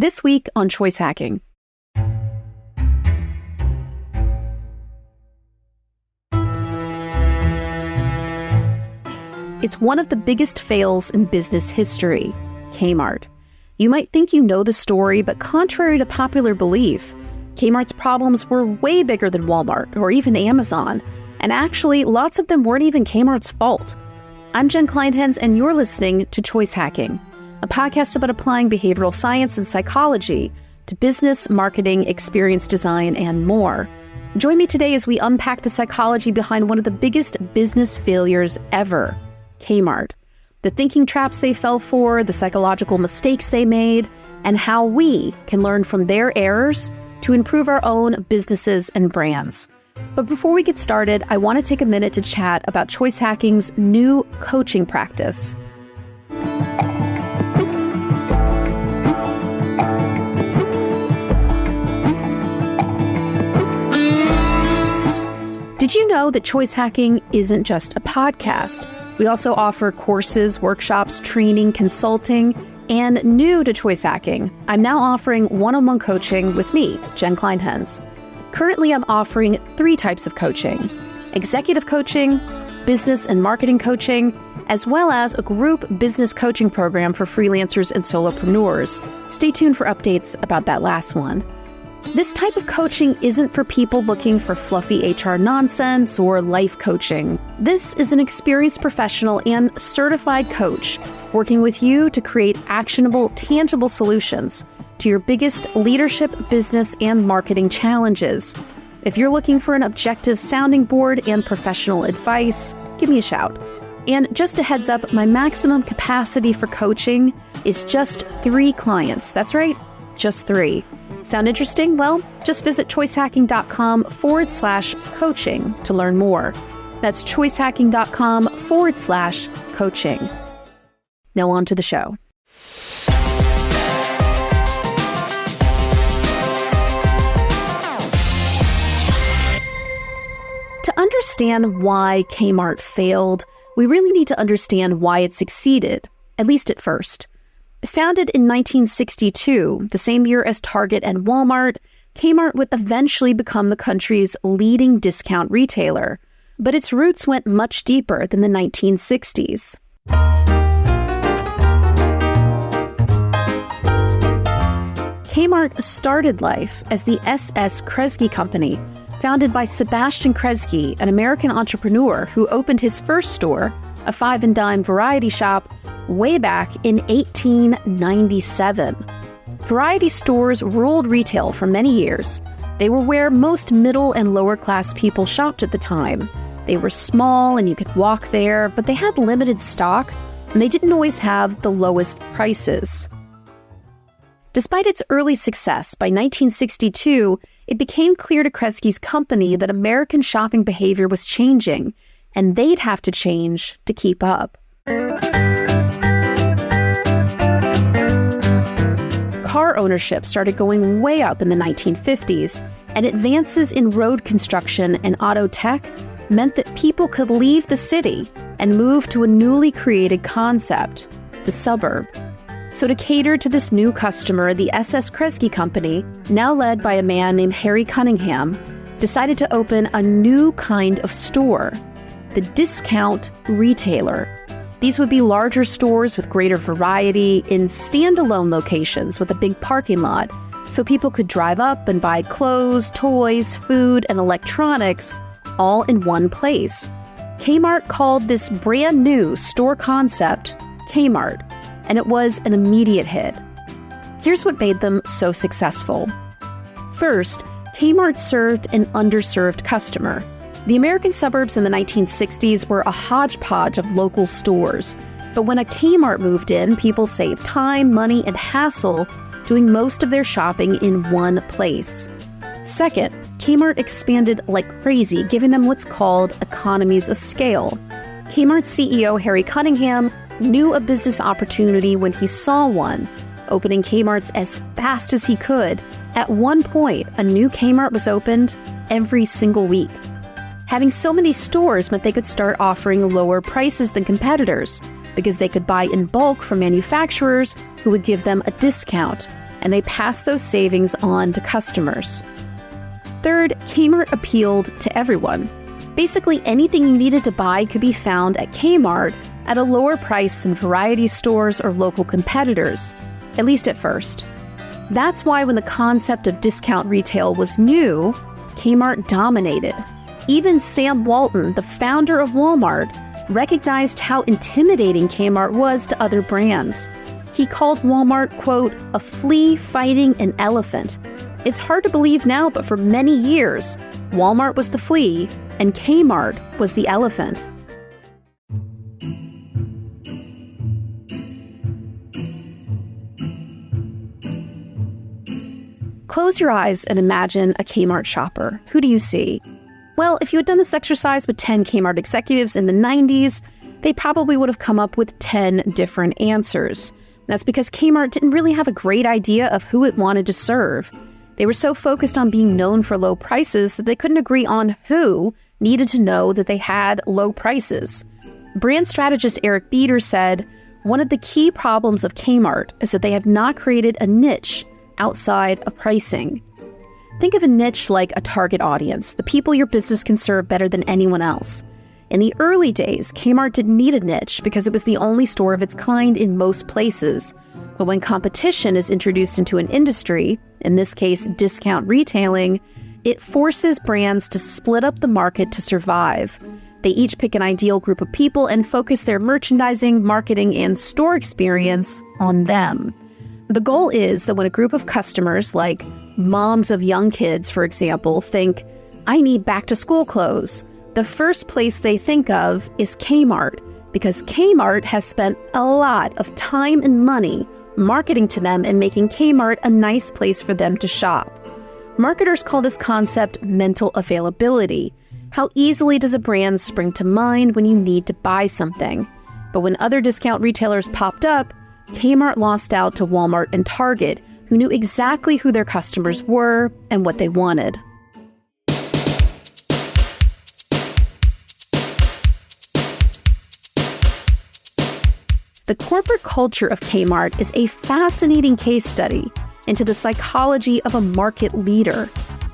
This week on Choice Hacking. It's one of the biggest fails in business history, Kmart. You might think you know the story, but contrary to popular belief, Kmart's problems were way bigger than Walmart or even Amazon. And actually, lots of them weren't even Kmart's fault. I'm Jen CLINEHENS, and you're listening to Choice Hacking, a podcast about applying behavioral science and psychology to business, marketing, experience design, and more. Join me today as we unpack the psychology behind one of the biggest business failures ever, Kmart. The thinking traps they fell for, the psychological mistakes they made, and how we can learn from their errors to improve our own businesses and brands. But before we get started, I want to take a minute to chat about Choice Hacking's new coaching practice. Did you know that Choice Hacking isn't just a podcast? We also offer courses, workshops, training, consulting, and new to Choice Hacking, I'm now offering one-on-one coaching with me, Jen CLINEHENS. Currently, I'm offering 3 types of coaching: executive coaching, business and marketing coaching, as well as a group business coaching program for freelancers and solopreneurs. Stay tuned for updates about that last one. This type of coaching isn't for people looking for fluffy HR nonsense or life coaching. This is an experienced professional and certified coach working with you to create actionable, tangible solutions to your biggest leadership, business, and marketing challenges. If you're looking for an objective sounding board and professional advice, give me a shout. And just a heads up, my maximum capacity for coaching is just 3 clients. That's right, just 3. Sound interesting? Well, just visit choicehacking.com/coaching to learn more. That's choicehacking.com/coaching. Now on to the show. To understand why Kmart failed, we really need to understand why it succeeded, at least at first. Founded in 1962, the same year as Target and Walmart, Kmart would eventually become the country's leading discount retailer. But its roots went much deeper than the 1960s. Kmart started life as the S.S. Kresge Company, founded by Sebastian Kresge, an American entrepreneur who opened his first store, a 5-and-dime variety shop, way back in 1897. Variety stores ruled retail for many years. They were where most middle and lower class people shopped at the time. They were small and you could walk there, but they had limited stock and they didn't always have the lowest prices. Despite its early success, by 1962, it became clear to Kresge's company that American shopping behavior was changing, and they'd have to change to keep up. Car ownership started going way up in the 1950s, and advances in road construction and auto tech meant that people could leave the city and move to a newly created concept, the suburb. So to cater to this new customer, the S.S. Kresge Company, now led by a man named Harry Cunningham, decided to open a new kind of store, the discount retailer. These would be larger stores with greater variety in standalone locations with a big parking lot, so people could drive up and buy clothes, toys, food, and electronics all in one place. Kmart called this brand new store concept Kmart, and it was an immediate hit. Here's what made them so successful. First, Kmart served an underserved customer. The American suburbs in the 1960s were a hodgepodge of local stores. But when a Kmart moved in, people saved time, money, and hassle doing most of their shopping in one place. Second, Kmart expanded like crazy, giving them what's called economies of scale. Kmart's CEO, Harry Cunningham, knew a business opportunity when he saw one, opening Kmart's as fast as he could. At one point, a new Kmart was opened every single week. Having so many stores meant they could start offering lower prices than competitors because they could buy in bulk from manufacturers who would give them a discount. and they passed those savings on to customers. Third, Kmart appealed to everyone. Basically, anything you needed to buy could be found at Kmart at a lower price than variety stores or local competitors, at least at first. That's why when the concept of discount retail was new, Kmart dominated. Even Sam Walton, the founder of Walmart, recognized how intimidating Kmart was to other brands. He called Walmart, quote, a flea fighting an elephant. It's hard to believe now, but for many years, Walmart was the flea and Kmart was the elephant. Close your eyes and imagine a Kmart shopper. Who do you see? Well, if you had done this exercise with 10 Kmart executives in the 90s, they probably would have come up with 10 different answers. That's because Kmart didn't really have a great idea of who it wanted to serve. They were so focused on being known for low prices that they couldn't agree on who needed to know that they had low prices. Brand strategist Eric Beeder said, one of the key problems of Kmart is that they have not created a niche outside of pricing. Think of a niche like a target audience, the people your business can serve better than anyone else. In the early days, Kmart didn't need a niche because it was the only store of its kind in most places. But when competition is introduced into an industry, in this case discount retailing, it forces brands to split up the market to survive. They each pick an ideal group of people and focus their merchandising, marketing, and store experience on them. The goal is that when a group of customers, like moms of young kids, for example, think, I need back-to-school clothes, the first place they think of is Kmart, because Kmart has spent a lot of time and money marketing to them and making Kmart a nice place for them to shop. Marketers call this concept mental availability. How easily does a brand spring to mind when you need to buy something? But when other discount retailers popped up, Kmart lost out to Walmart and Target, who knew exactly who their customers were and what they wanted. The corporate culture of Kmart is a fascinating case study into the psychology of a market leader.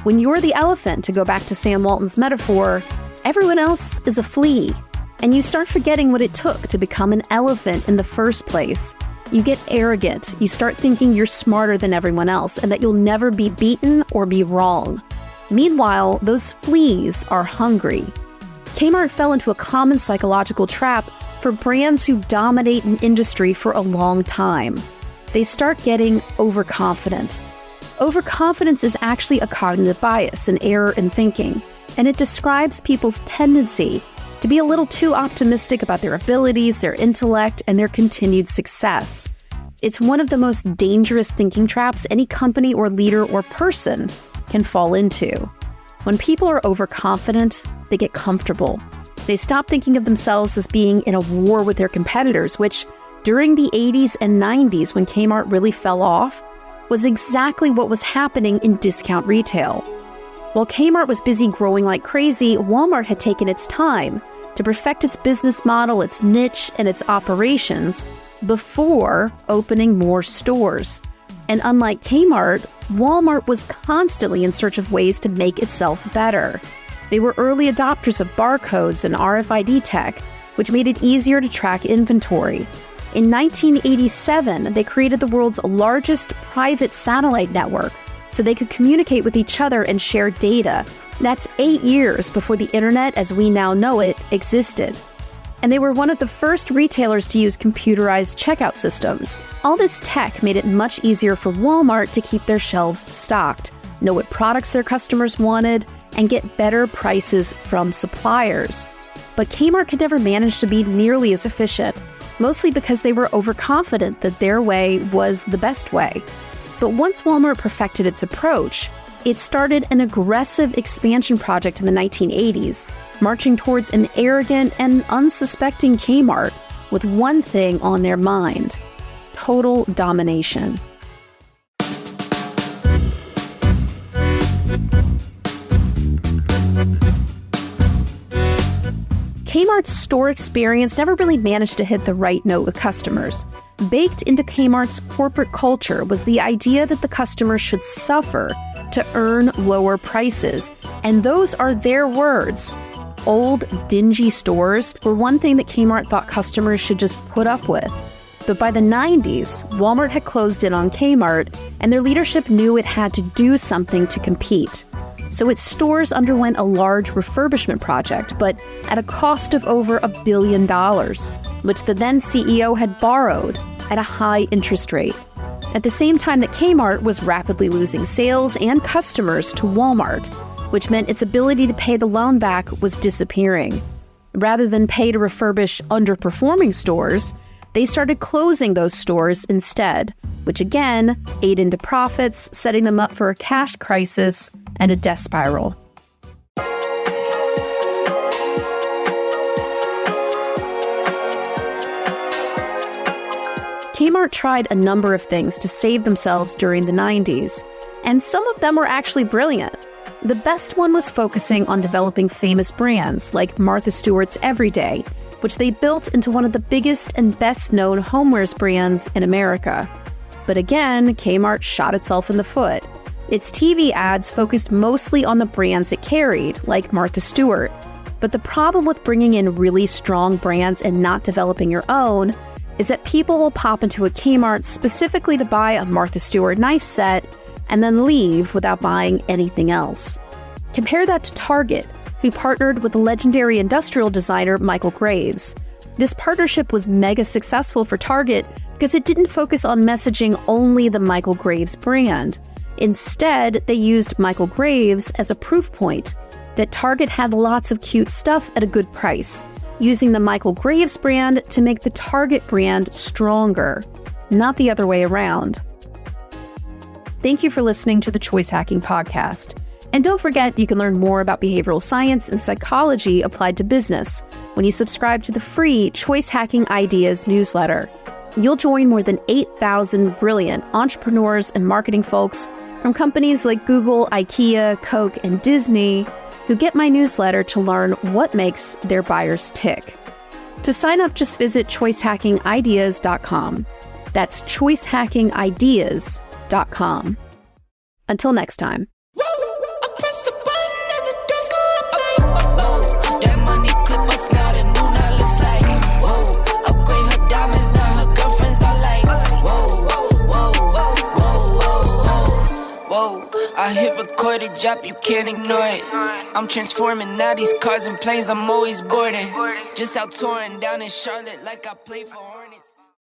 When you're the elephant, to go back to Sam Walton's metaphor, everyone else is a flea, and you start forgetting what it took to become an elephant in the first place. You get arrogant, you start thinking you're smarter than everyone else and that you'll never be beaten or be wrong. Meanwhile, those fleas are hungry. Kmart fell into a common psychological trap for brands who dominate an industry for a long time. They start getting overconfident. Overconfidence is actually a cognitive bias, an error in thinking, and it describes people's tendency to be a little too optimistic about their abilities, their intellect, and their continued success. It's one of the most dangerous thinking traps any company or leader or person can fall into. When people are overconfident, they get comfortable. They stop thinking of themselves as being in a war with their competitors, which during the 80s and 90s, when Kmart really fell off, was exactly what was happening in discount retail. While Kmart was busy growing like crazy, Walmart had taken its time to perfect its business model, its niche, and its operations before opening more stores. And unlike Kmart, Walmart was constantly in search of ways to make itself better. They were early adopters of barcodes and RFID tech, which made it easier to track inventory. In 1987, they created the world's largest private satellite network so they could communicate with each other and share data. That's 8 years before the internet as we now know it existed. And they were one of the first retailers to use computerized checkout systems. All this tech made it much easier for Walmart to keep their shelves stocked, know what products their customers wanted, and get better prices from suppliers. But Kmart could never manage to be nearly as efficient, mostly because they were overconfident that their way was the best way. But once Walmart perfected its approach, it started an aggressive expansion project in the 1980s, marching towards an arrogant and unsuspecting Kmart with one thing on their mind: total domination. Kmart's store experience never really managed to hit the right note with customers. Baked into Kmart's corporate culture was the idea that the customer should suffer to earn lower prices. And those are their words. Old, dingy stores were one thing that Kmart thought customers should just put up with. But by the 90s, Walmart had closed in on Kmart, and their leadership knew it had to do something to compete. So its stores underwent a large refurbishment project, but at a cost of over $1 billion, which the then CEO had borrowed at a high interest rate. At the same time that Kmart was rapidly losing sales and customers to Walmart, which meant its ability to pay the loan back was disappearing. Rather than pay to refurbish underperforming stores, they started closing those stores instead, which again ate into profits, setting them up for a cash crisis and a death spiral. Kmart tried a number of things to save themselves during the 90s, and some of them were actually brilliant. The best one was focusing on developing famous brands like Martha Stewart's Everyday, which they built into one of the biggest and best-known homewares brands in America. But again, Kmart shot itself in the foot. Its TV ads focused mostly on the brands it carried, like Martha Stewart. But the problem with bringing in really strong brands and not developing your own is that people will pop into a Kmart specifically to buy a Martha Stewart knife set and then leave without buying anything else. Compare that to Target, who partnered with the legendary industrial designer Michael Graves. This partnership was mega successful for Target because it didn't focus on messaging only the Michael Graves brand. Instead, they used Michael Graves as a proof point that Target had lots of cute stuff at a good price, using the Michael Graves brand to make the Target brand stronger, not the other way around. Thank you for listening to the Choice Hacking Podcast. And don't forget, you can learn more about behavioral science and psychology applied to business when you subscribe to the free Choice Hacking Ideas newsletter. You'll join more than 8,000 brilliant entrepreneurs and marketing folks from companies like Google, IKEA, Coke, and Disney, who get my newsletter to learn what makes their buyers tick. To sign up, just visit choicehackingideas.com. That's choicehackingideas.com. Until next time. I hit record a drop, you can't ignore it. I'm transforming now these cars and planes, I'm always boarding. Just out touring down in Charlotte like I play for Hornets.